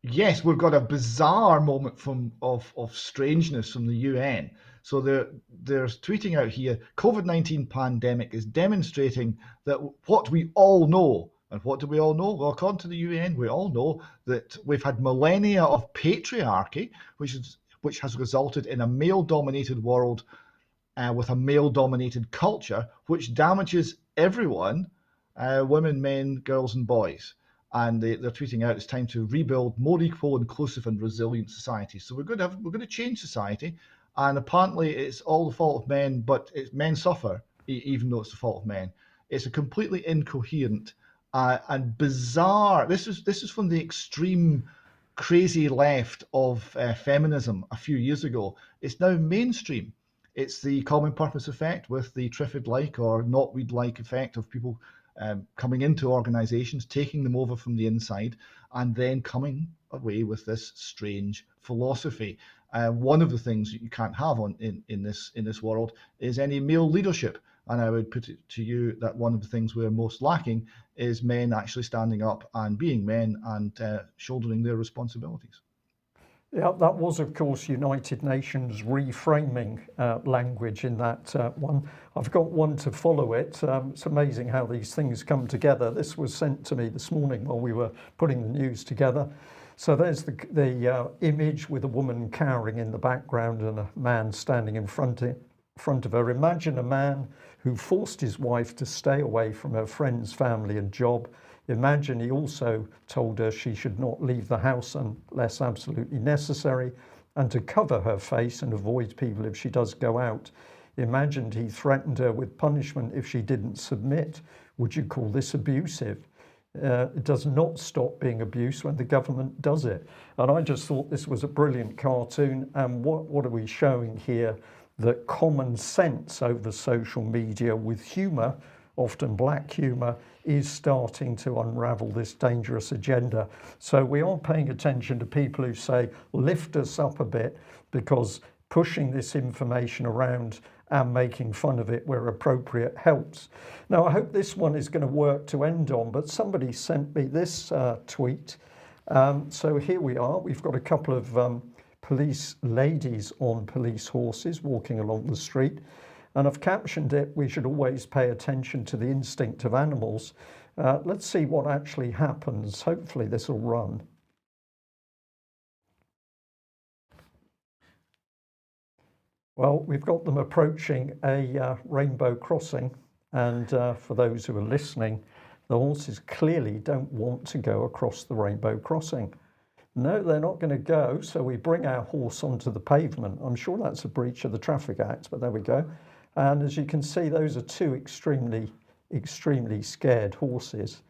yes, we've got a bizarre moment of strangeness from the UN. So they're tweeting out here, COVID-19 pandemic is demonstrating that what we all know. And what do we all know? Well, according to the UN, we all know that we've had millennia of patriarchy, which has resulted in a male-dominated world with a male-dominated culture, which damages everyone, women, men, girls, and boys. And they're tweeting out it's time to rebuild more equal, inclusive, and resilient society. So we're going to change society, and apparently it's all the fault of men, but men suffer even though it's the fault of men. It's a completely incoherent and bizarre. This is from the extreme, crazy left of feminism a few years ago. It's now mainstream. It's the common purpose effect with the Trifid-like or knotweed-like effect of people coming into organizations, taking them over from the inside, and then coming away with this strange philosophy. One of the things that you can't have in this world is any male leadership. And I would put it to you that one of the things we're most lacking is men actually standing up and being men and shouldering their responsibilities. Yeah, that was, of course, United Nations reframing language in that one. I've got one to follow it. It's amazing how these things come together. This was sent to me this morning while we were putting the news together. So there's the image with a woman cowering in the background and a man standing in front of her. Imagine a man who forced his wife to stay away from her friends, family and job. Imagine he also told her she should not leave the house unless absolutely necessary, and to cover her face and avoid people if she does go out. Imagine he threatened her with punishment if she didn't submit. Would you call this abusive? It does not stop being abuse when the government does it. And I just thought this was a brilliant cartoon. And what are we showing here? That common sense over social media with humour, often black humour, is starting to unravel this dangerous agenda. So we are paying attention to people who say, lift us up a bit, because pushing this information around and making fun of it where appropriate helps. Now, I hope this one is going to work to end on, but somebody sent me this tweet. So here we are. We've got a couple of police ladies on police horses walking along the street, and I've captioned it, we should always pay attention to the instinct of animals. Let's see what actually happens. Hopefully this will run. Well, we've got them approaching a rainbow crossing, and for those who are listening, the horses clearly don't want to go across the rainbow crossing. No, they're not going to go. So we bring our horse onto the pavement. I'm sure that's a breach of the Traffic Act, but there we go. And as you can see, those are two extremely scared horses,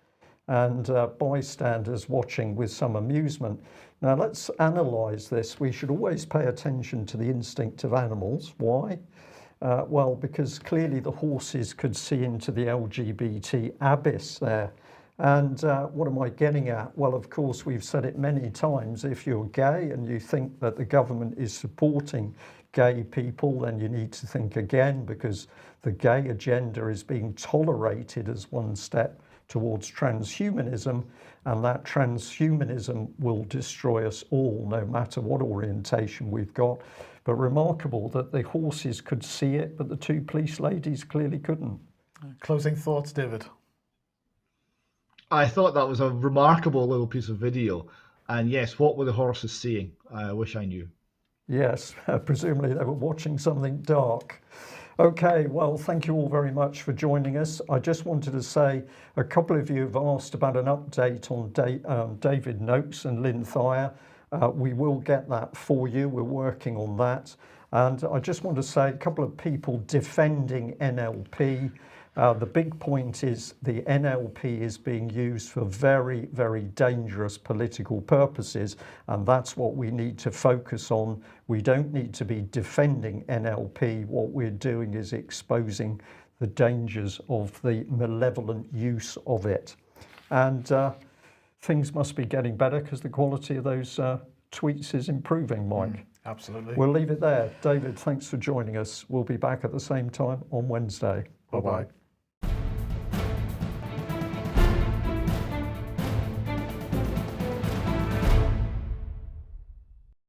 and bystanders watching with some amusement. Now let's analyse this. We should always pay attention to the instinct of animals. Why? Well, because clearly the horses could see into the LGBT abyss there. And what am I getting at? Well, of course, we've said it many times. If you're gay and you think that the government is supporting gay people, then you need to think again, because the gay agenda is being tolerated as one step towards transhumanism, and that transhumanism will destroy us all, no matter what orientation we've got. But remarkable that the horses could see it, but the two police ladies clearly couldn't. Closing thoughts, David? I thought that was a remarkable little piece of video. And yes, what were the horses seeing? I wish I knew. Yes, presumably they were watching something dark. Okay, well, thank you all very much for joining us. I just wanted to say, a couple of you have asked about an update on David Noakes and Lynn Thayer. We will get that for you. We're working on that. And I just want to say, a couple of people defending NLP. The big point is the NLP is being used for very, very dangerous political purposes, and that's what we need to focus on. We don't need to be defending NLP. What we're doing is exposing the dangers of the malevolent use of it. And things must be getting better, because the quality of those tweets is improving, Mike. Absolutely. We'll leave it there. David, thanks for joining us. We'll be back at the same time on Wednesday. Bye-bye.